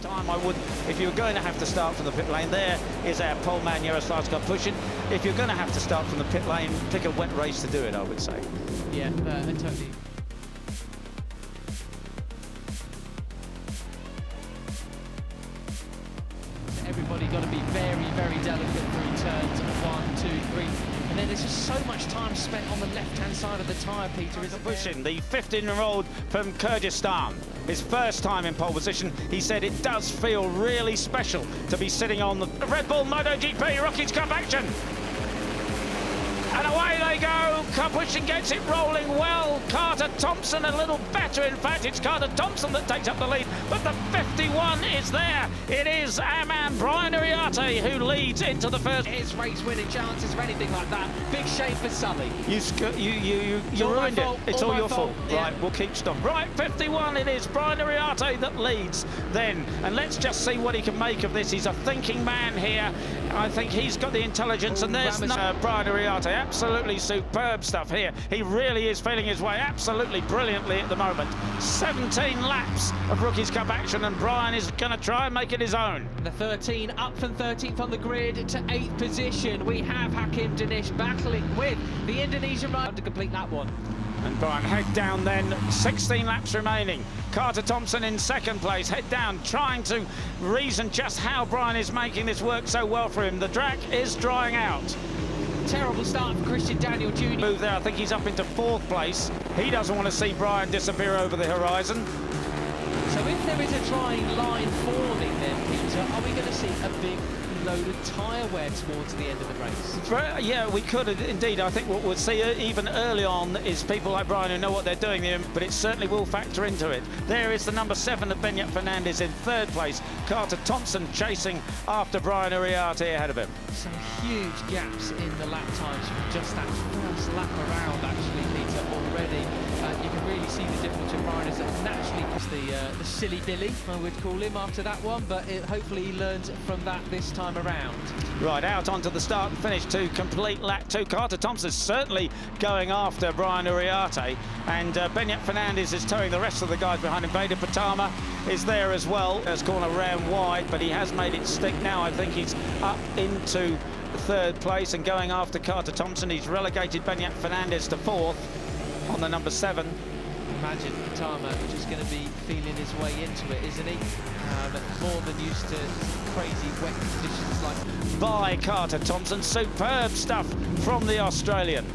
time I would, if you were going to have to start from the pit lane, there is our pole man Yaroslav pushing. If you're going to have to start from the pit lane, pick a wet race to do it, I would say. Yeah, totally. Everybody got to be very, very delicate through turns 1, 2, 3. And then there's just so much time spent on the left-hand side of the tyre, Peter, isn't there? Pushing the 15-year-old from Kyrgyzstan. His first time in pole position. He said it does feel really special to be sitting on the Red Bull MotoGP Rockies Cup action. And away they go. Pushing gets it rolling well. Carter Thompson a little better. In fact, it's Carter Thompson that takes up the lead. But the 51 is there. It is our man Brian Uriarte who leads into the first. His race winning chances or anything like that. Big shame for Sully. You ruined it. It's all your fault. Yeah. Right, we'll keep stopping. Right, 51 it is. Brian Uriarte that leads then. And let's just see what he can make of this. He's a thinking man here. I think he's got the intelligence. And there's Brian Uriarte. Absolutely superb stuff here. He really is feeling his way absolutely brilliantly at the moment. 17 laps of Rookies Cup action, and Brian is going to try and make it his own. The 13 up from 13th on the grid to 8th position. We have Hakim Danish battling with the Indonesian rider to complete that one. And Brian head down then, 16 laps remaining. Carter Thompson in second place, head down, trying to reason just how Brian is making this work so well for him. The track is drying out. Terrible start for Christian Daniel Jr. Move there, I think he's up into 4th place. He doesn't want to see Brian disappear over the horizon. So if there is a drying line forming then, Peter, are we going to see a big load of tyre wear towards the end of the race? Yeah, we could indeed. I think what we'll see even early on is people like Brian who know what they're doing, but it certainly will factor into it. There is the number 7 of Benyat Fernandez in 3rd place. Carter Thompson chasing after Brian Uriarte ahead of him. Some huge gaps in the lap times from just that first lap around, actually, Peter, already. You can really see the difference with Brian is that naturally the silly Billy, I would call him after that one, but hopefully he learns from that this time around. Right, out onto the start and finish to complete lap 2. Carter Thompson certainly going after Brian Uriarte, and Benyat Fernandez is towing the rest of the guys behind him. Veda Pratama is there as well. As corner round wide, but he has made it stick now. I think he's up into 3rd place and going after Carter Thompson. He's relegated Benyat Fernandez to 4th on the number 7. Imagine Pratama just going to be feeling his way into it, isn't he? More than used to crazy wet conditions like. By Carter Thompson, superb stuff from the Australian.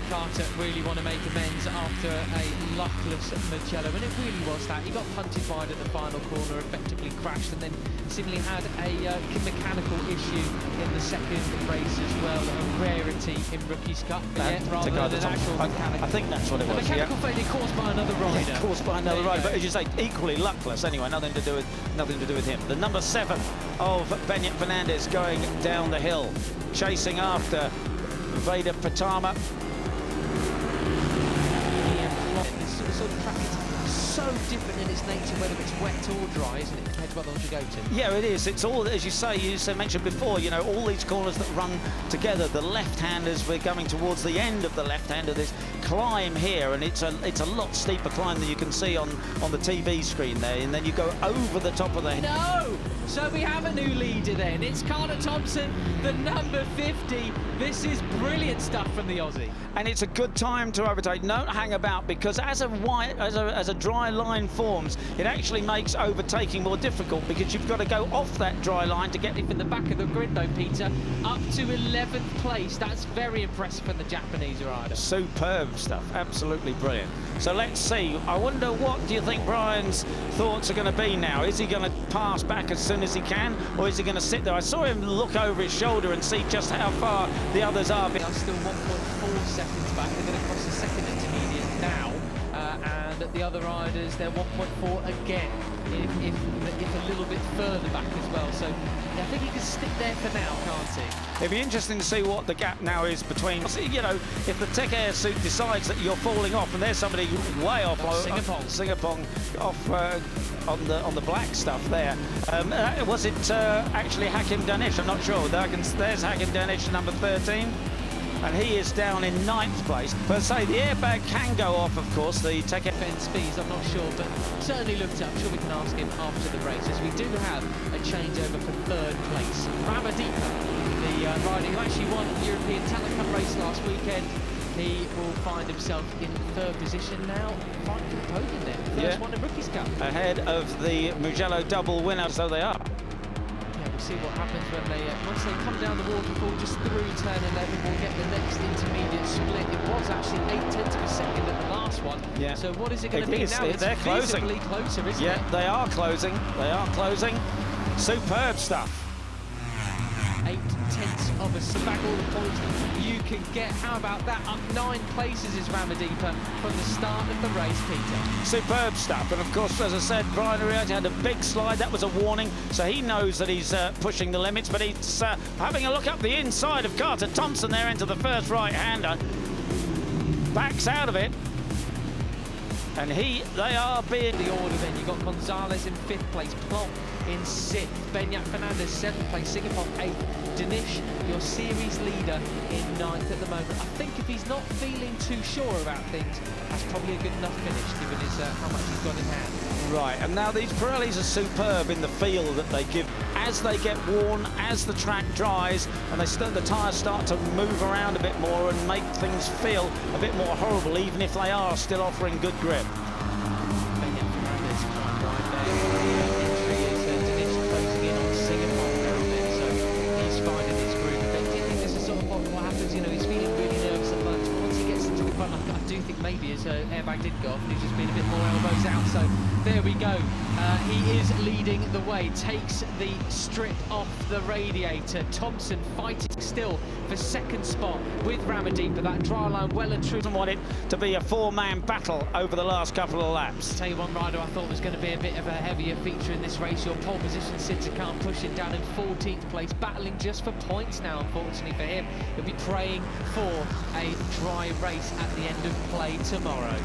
Carter really want to make amends after a luckless Mugello, and it really was that. He got punted wide at the final corner, effectively crashed, and then seemingly had a mechanical issue in the second race as well. A rarity in Rookies Cup, rather than an actual mechanical. I think that's what it was. A mechanical failure caused by another rider. Yeah, caused by another rider, but as you say, equally luckless. Anyway, nothing to do with him. The number 7 of Benyat Fernandez going down the hill, chasing after Veda Pratama. This sort of track is so different in its nature, whether it's wet or dry, isn't it, compared to other ones you go to? Yeah, it is. It's all, as you mentioned before, you know, all these corners that run together. The left-handers, we're coming towards the end of the left-hand of this climb here, and it's a lot steeper climb than you can see on the TV screen there, and then you go over the top of the... No! So we have a new leader then. It's Carter Thompson, the number 50. This is brilliant stuff from the Aussie. And it's a good time to overtake. Don't hang about, because as a dry line forms, it actually makes overtaking more difficult, because you've got to go off that dry line to get in the back of the grid though, Peter, up to 11th place. That's very impressive for the Japanese rider. Superb stuff, absolutely brilliant. So let's see. I wonder, what do you think Brian's thoughts are going to be now? Is he going to pass back as soon as he can, or is he going to sit there? I saw him look over his shoulder and see just how far the others are. They are still 1.4 seconds back. They're going to cross the second intermediate now, and the other riders, they're 1.4 again, if a little bit further back as well. So I think he can stick there for now, can't he? It'd be interesting to see what the gap now is between, you know, if the Tech Air suit decides that you're falling off and there's somebody way off, Singapong off on the black stuff there. Was it actually Hakim Danish? I'm not sure. There's Hakim Danish, number 13. and he is down in 9th place. But say the airbag can go off, of course, the tech Ben Spees, I'm not sure, but certainly looked up. I'm sure we can ask him after the race, as we do have a changeover for 3rd place. Ramaddeepa, the rider who actually won the European Talent Cup race last weekend, he will find himself in 3rd position now, fighting for the podium there. First one in Rookies Cup. Ahead of the Mugello double winner, so they are. Yeah, we'll see what happens when once they come down the waterfall just through turn 11. We'll get the next intermediate split. It was actually 8/10 of a second at the last one. Yeah. So what is it going to be now? They're closing. Visibly closer, isn't it? Yeah, they are closing. They are closing. Superb stuff. 8/10 of a second. Back all the points you can get. How about that? Up 9 places is Ramaddeepa from the start of the race, Peter. Superb stuff. And of course, as I said, Brian Uriarte had a big slide. That was a warning. So he knows that he's pushing the limits, but he's having a look up the inside of Carter Thompson there into the first right-hander. Backs out of it. And they are being... The order then, you've got Gonzalez in 5th place, Plonk in 6th, Benyat Fernandez 7th place, Singapore 8th, Danish, your series leader, in 9th at the moment. I think if he's not feeling too sure about things, that's probably a good enough finish, given how much he's got in hand. Right, and now these Pirellis are superb in the feel that they give. As they get worn, as the track dries, and the tyres start to move around a bit more and make things feel a bit more horrible, even if they are still offering good grip. Benyat Fernandez quite right there. Entry is Danish closing in on Singapore down there, so he's finding his groove. But do you think this is sort of what happens? You know, he's feeling really nervous at lunch. Once he gets into the front, I do think maybe his airbag did go off, and he's just been a bit more elbows out. So there we go. He is leading the way, takes the strip off the radiator. Thompson fighting still for 2nd spot with Ramaddeepa. That dry line well and true. Doesn't want it to be a 4-man battle over the last couple of laps. Tell you one rider I thought was going to be a bit of a heavier feature in this race. Your pole position Sitzakant pushing down in 14th place, battling just for points now. Unfortunately for him, he'll be praying for a dry race at the end of play tomorrow.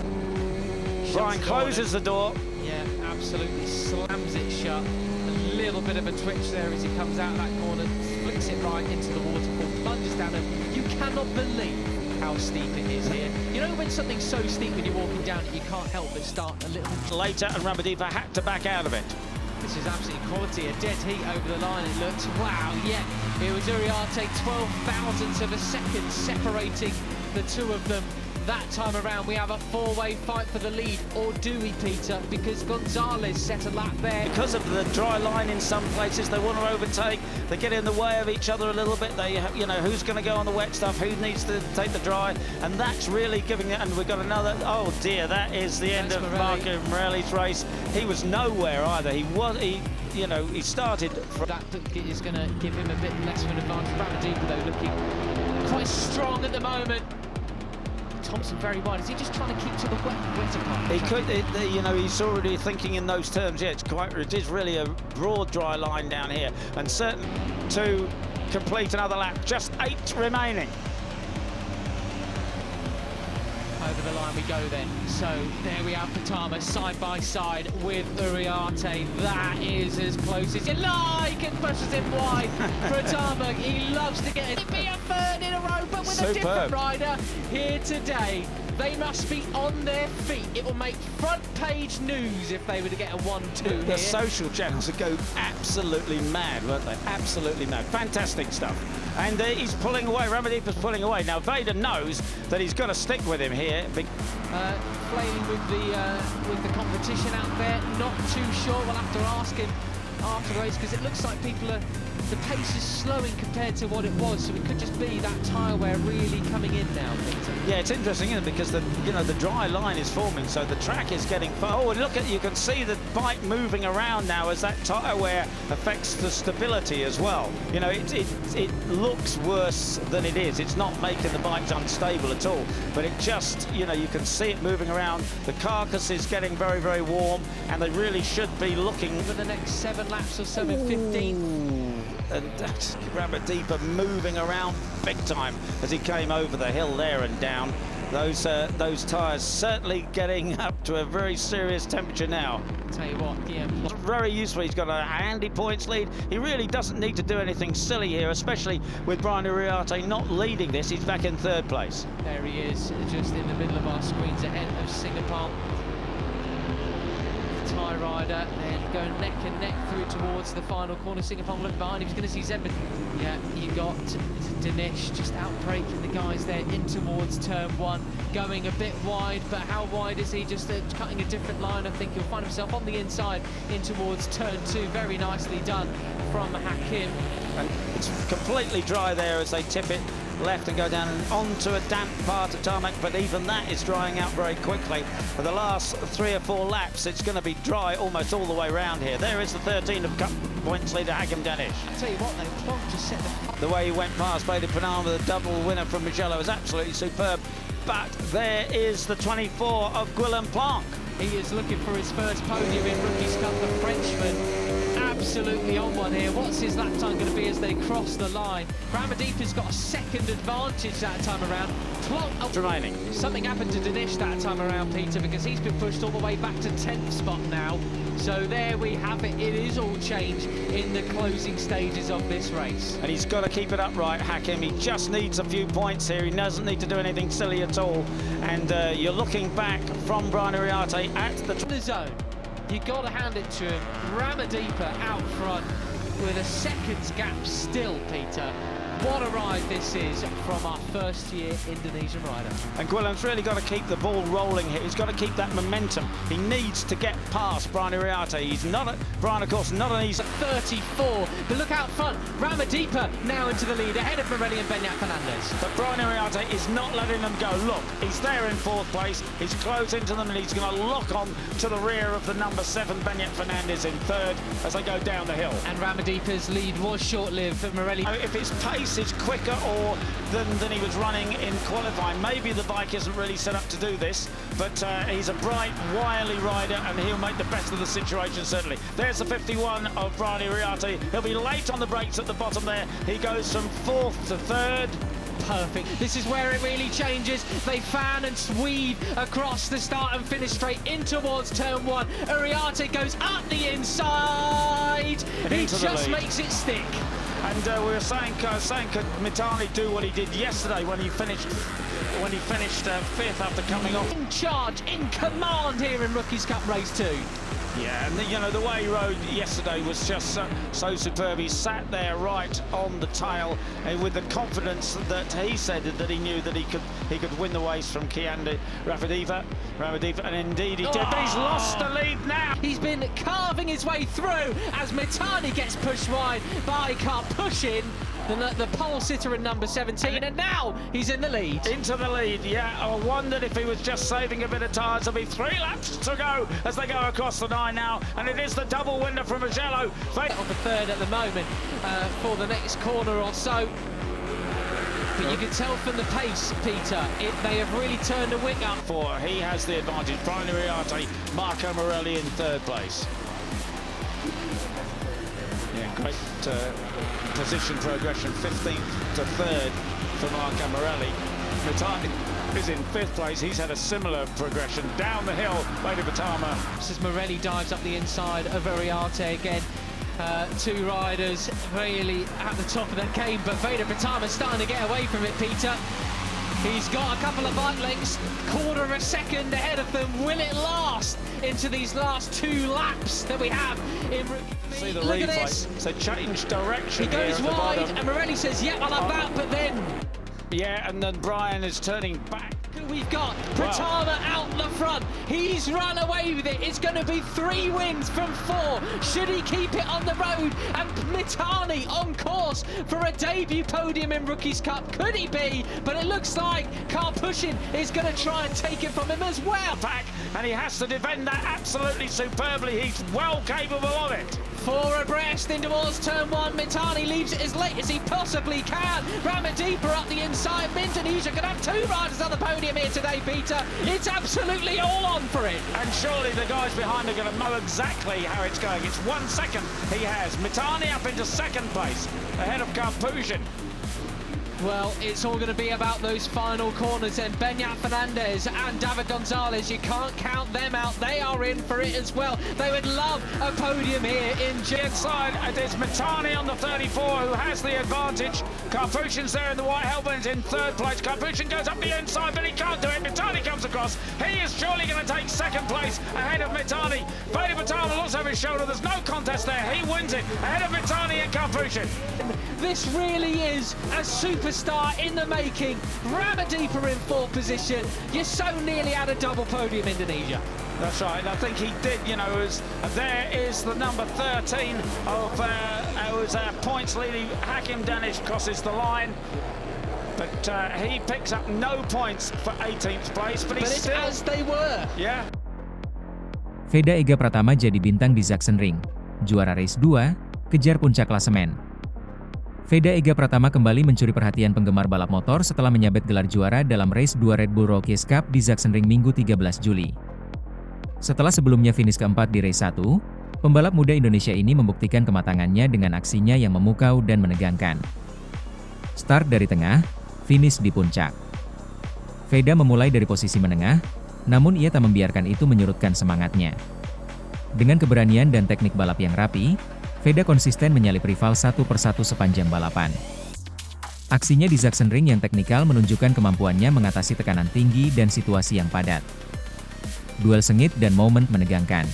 Brian closes the door. Yeah, absolutely slams it shut. A little bit of a twitch there as he comes out of that corner, flicks it right into the waterfall, plunges down, and you cannot believe how steep it is here. You know when something's so steep when you're walking down it, you can't help but start a little... Later, and Ramaddeepa had to back out of it. This is absolutely quality, a dead heat over the line, it looks, wow, yeah. It was Uriarte, 12 thousandths of a second separating the two of them. That time around, we have a 4-way fight for the lead, or do we, Peter? Because Gonzalez set a lap there. Because of the dry line in some places, they want to overtake. They get in the way of each other a little bit. They, you know, who's going to go on the wet stuff? Who needs to take the dry? And that's really giving it. And we've got another. Oh dear, that is the end of Marco Morelli's race. He was nowhere either. You know, he started. That is going to give him a bit less of an advantage. Ramaddeepa, though, looking quite strong at the moment. Thompson very wide. Is he just trying to keep to the wetter part? He could, you know, he's already thinking in those terms. Yeah, it is really a broad, dry line down here, and certain to complete another lap. Just 8 remaining. Over the line we go then. So there we are, Pratama side by side with Uriarte. That is as close as you like, and pushes him wide. Pratama, he loves to get it. It'd be a 3rd in a row, but with a different rider here today. They must be on their feet. It will make front page news if they were to get a 1-2 here. The social channels would go absolutely mad, won't they? Absolutely mad. Fantastic stuff. And he's pulling away. Ramaddeepa's pulling away. Now, Veda knows that he's got to stick with him here. Flailing with the competition out there. Not too sure. We'll have to ask him after the race, because it looks like the pace is slowing compared to what it was, so it could just be that tyre wear really coming in now, Peter. Yeah, it's interesting, isn't it? Because the dry line is forming, so the track is getting far. Oh, and look you can see the bike moving around now as that tyre wear affects the stability as well. You know, it looks worse than it is. It's not making the bikes unstable at all, but it just, you know, you can see it moving around. The carcass is getting very, very warm, and they really should be looking for the next 7 laps or so in 15th. And Ramaddeepa moving around big time as he came over the hill there and down. those tyres certainly getting up to a very serious temperature now. Tell you what, yeah. Very useful. He's got a handy points lead. He really doesn't need to do anything silly here, especially with Brian Uriarte not leading this. He's back in third place. There he is, just in the middle of our screens ahead of Singapore. Tie rider and going neck and neck through towards the final corner. Singapore looking behind him. He's going to see Zebra. Yeah, you got Dinesh just outbreaking the guys there in towards turn one, going a bit wide, but how wide is he? Just cutting a different line. I think he'll find himself on the inside in towards turn two. Very nicely done from Hakim. And it's completely dry there as they tip it left and go down and onto a damp part of tarmac, but even that is drying out very quickly. For the last 3 or 4 laps, it's going to be dry almost all the way around here. There is the 13 of Cup points leader, Hakim Danish. I tell you what, though, Plonk just set the way he went past Veda Ega Pratama, the double winner from Mugello, was absolutely superb. But there is the 24 of Guillaume Plonk. He is looking for his first podium in Rookies Cup, the Frenchman. Absolutely on one here. What's his lap time going to be as they cross the line? Ramadeepa's got a second advantage that time around. Plonk remaining. Something happened to Dinesh that time around, Peter, because he's been pushed all the way back to 10th spot now. So there we have it. It is all change in the closing stages of this race. And he's got to keep it upright, Hakim. He just needs a few points here. He doesn't need to do anything silly at all. And you're looking back from Brian Uriarte at the zone. You got to hand it to him. Ramadeepa out front with a second's gap still, Peter. What a ride this is from our first-year Indonesian rider. And Guillaume's really got to keep the ball rolling here. He's got to keep that momentum. He needs to get past Brian Uriarte. He's not, Brian, of course, not an easy... 34, but look out front. Ramadeepa now into the lead, ahead of Morelli and Benyat Fernandez. But Brian Uriarte is not letting them go. Look, he's there in 4th place. He's close into them, and he's going to lock on to the rear of the number 7, Benyat Fernandez, in 3rd as they go down the hill. And Ramadeepa's lead was short-lived for Morelli. If his pace is quicker or than he was running in qualifying, maybe the bike isn't really set up to do this, but he's a bright, wily rider, and he'll make the best of the situation, certainly. There's the 51 of Brian Uriarte. He'll be late on the brakes at the bottom there. He goes from 4th to 3rd. Perfect. This is where it really changes. They fan and weave across the start and finish straight in towards turn one. Uriarte goes up the inside. And he just makes it stick. And we were saying could Mitani do what he did yesterday when he finished 5th after coming off. In charge, in command here in Rookies Cup Race 2. Yeah, and you know, the way he rode yesterday was just so superb. He sat there right on the tail with the confidence that he said that he knew that he could win the race from Kiande Ramadeepa, and indeed he did. But he's lost the lead now. He's been carving his way through as Mitani gets pushed wide by Karpushin, the pole sitter in number 17, and now he's in the lead. Into the lead, yeah. I wondered if he was just saving a bit of tyres. There'll be 3 laps to go as they go across the line now, and it is the double winner from Mugello. On the 3rd at the moment for the next corner or so. But you can tell from the pace, Peter, they have really turned the wing up. He has the advantage. Brian Uriarte, Marco Morelli in 3rd place. Yeah, great position progression, 15th to 3rd for Marco Morelli. Mitani is in 5th place. He's had a similar progression down the hill. Veda Pratama. As Morelli dives up the inside of Uriarte again. 2 riders really at the top of the game, but Veda Pratama's starting to get away from it, Peter. He's got a couple of bike lengths, 1/4 second ahead of them. Will it last into these last 2 laps that we have in... See the Look replay. at this. So change direction. He goes here wide, and Morelli says, yep, I'll have that, but then... Yeah, and then Brian is turning back. We've got Pratama out the front. He's run away with it. It's going to be 3 wins from 4. Should he keep it on the road? And Mitani on course for a debut podium in Rookies Cup. Could he be? But it looks like Karpushin is going to try and take it from him as well. Back, and he has to defend that absolutely superbly. He's well capable of it. 4 abreast in towards turn 1. Mitani leaves it as late as he possibly can. Ramadeepa up the inside. Indonesia could have 2 riders on the podium here today, Peter. It's absolutely all on for it. And surely the guys behind are going to know exactly how it's going. It's 1 second he has. Mitani up into 2nd place, ahead of Karpushin. Well, it's all going to be about those final corners and Beñat Fernandez and David Gonzalez, you can't count them out, they are in for it as well. They would love a podium here in inside. There's Mitani on the 34 who has the advantage. Karpushin's there in the white helmet in third place. Karpushin goes up the inside, but he can't do it. Mitani comes across. He is surely going to take second place ahead of Mitani. Veda Pratama looks over his shoulder. There's no contest there. He wins it ahead of Mitani and Karpushin. This really is a superstar in the making. Ramaddeepa in fourth position. You're so nearly at a double podium, Indonesia. That's right. I think he did, you know, there is the number 13 of points leading. Hakim Danish crosses the line. But he picks up no points for 18th place. But it's still, as they were. Yeah. Veda Ega Pratama jadi bintang di Sachsenring. Juara race 2, kejar puncak klasemen. Veda Ega Pratama kembali mencuri perhatian penggemar balap motor setelah menyabet gelar juara dalam race 2 Red Bull Rookies Cup di Sachsenring Minggu 13 Juli. Setelah sebelumnya finish keempat di race 1, pembalap muda Indonesia ini membuktikan kematangannya dengan aksinya yang memukau dan menegangkan. Start dari tengah, finish di puncak. Veda memulai dari posisi menengah, namun ia tak membiarkan itu menyurutkan semangatnya. Dengan keberanian dan teknik balap yang rapi, Veda konsisten menyalip rival satu persatu sepanjang balapan. Aksinya di Sachsenring yang teknikal menunjukkan kemampuannya mengatasi tekanan tinggi dan situasi yang padat. Duel sengit dan momen menegangkan.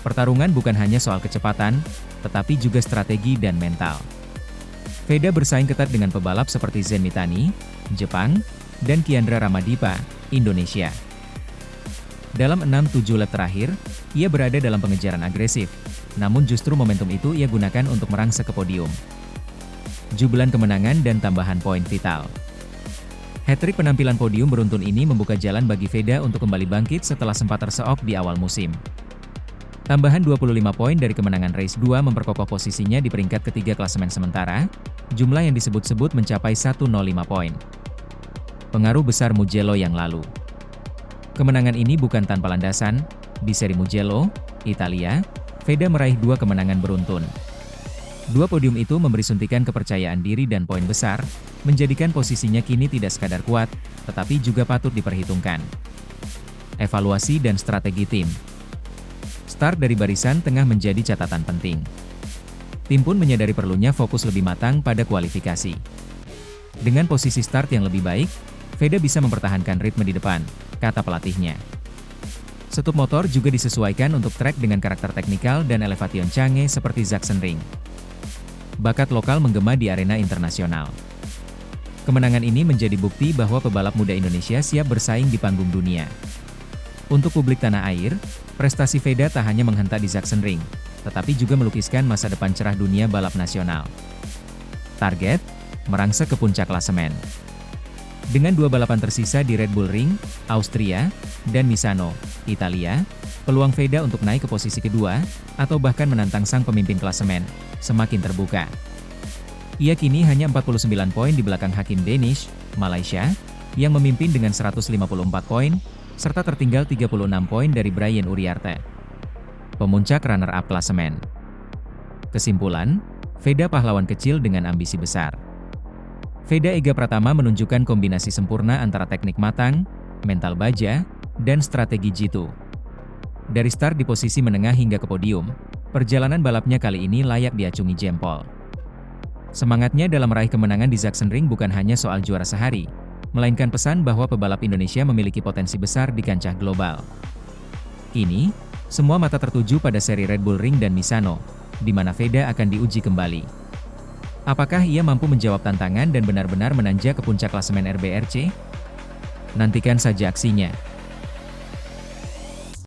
Pertarungan bukan hanya soal kecepatan, tetapi juga strategi dan mental. Veda bersaing ketat dengan pebalap seperti Zen Mitani, Jepang, dan Kiandra Ramaddeepa, Indonesia. Dalam 6-7 lap terakhir, ia berada dalam pengejaran agresif, namun justru momentum itu ia gunakan untuk merangsek ke podium. Jubilan kemenangan dan tambahan poin vital. Hat-trick penampilan podium beruntun ini membuka jalan bagi Veda untuk kembali bangkit setelah sempat terseok di awal musim. Tambahan 25 poin dari kemenangan race 2 memperkokoh posisinya di peringkat ketiga klasemen sementara, jumlah yang disebut-sebut mencapai 105 poin. Pengaruh besar Mugello yang lalu. Kemenangan ini bukan tanpa landasan, di seri Mugello, Italia, Veda meraih 2 kemenangan beruntun. 2 podium itu memberi suntikan kepercayaan diri dan poin besar, menjadikan posisinya kini tidak sekadar kuat, tetapi juga patut diperhitungkan. Evaluasi dan strategi tim. Start dari barisan tengah menjadi catatan penting. Tim pun menyadari perlunya fokus lebih matang pada kualifikasi. Dengan posisi start yang lebih baik, Veda bisa mempertahankan ritme di depan, kata pelatihnya. Setup motor juga disesuaikan untuk trek dengan karakter teknikal dan elevation canggih seperti Sachsenring. Bakat lokal menggema di arena internasional. Kemenangan ini menjadi bukti bahwa pebalap muda Indonesia siap bersaing di panggung dunia. Untuk publik tanah air, prestasi Veda tak hanya menghentak di Sachsenring, tetapi juga melukiskan masa depan cerah dunia balap nasional. Target, merangsek ke puncak klasemen. Dengan 2 balapan tersisa di Red Bull Ring, Austria, dan Misano, Italia, peluang Veda untuk naik ke posisi kedua, atau bahkan menantang sang pemimpin klasemen, semakin terbuka. Ia kini hanya 49 poin di belakang Hakim Danish, Malaysia, yang memimpin dengan 154 poin, serta tertinggal 36 poin dari Brian Uriarte, pemuncak runner-up klasemen. Kesimpulan, Veda pahlawan kecil dengan ambisi besar. Veda Ega Pratama menunjukkan kombinasi sempurna antara teknik matang, mental baja, dan strategi jitu. Dari start di posisi menengah hingga ke podium, perjalanan balapnya kali ini layak diacungi jempol. Semangatnya dalam meraih kemenangan di Sachsenring bukan hanya soal juara sehari, melainkan pesan bahwa pebalap Indonesia memiliki potensi besar di kancah global. Kini, semua mata tertuju pada seri Red Bull Ring dan Misano, di mana Veda akan diuji kembali. Apakah ia mampu menjawab tantangan dan benar-benar menanjak ke puncak klasemen RBRC? Nantikan saja aksinya.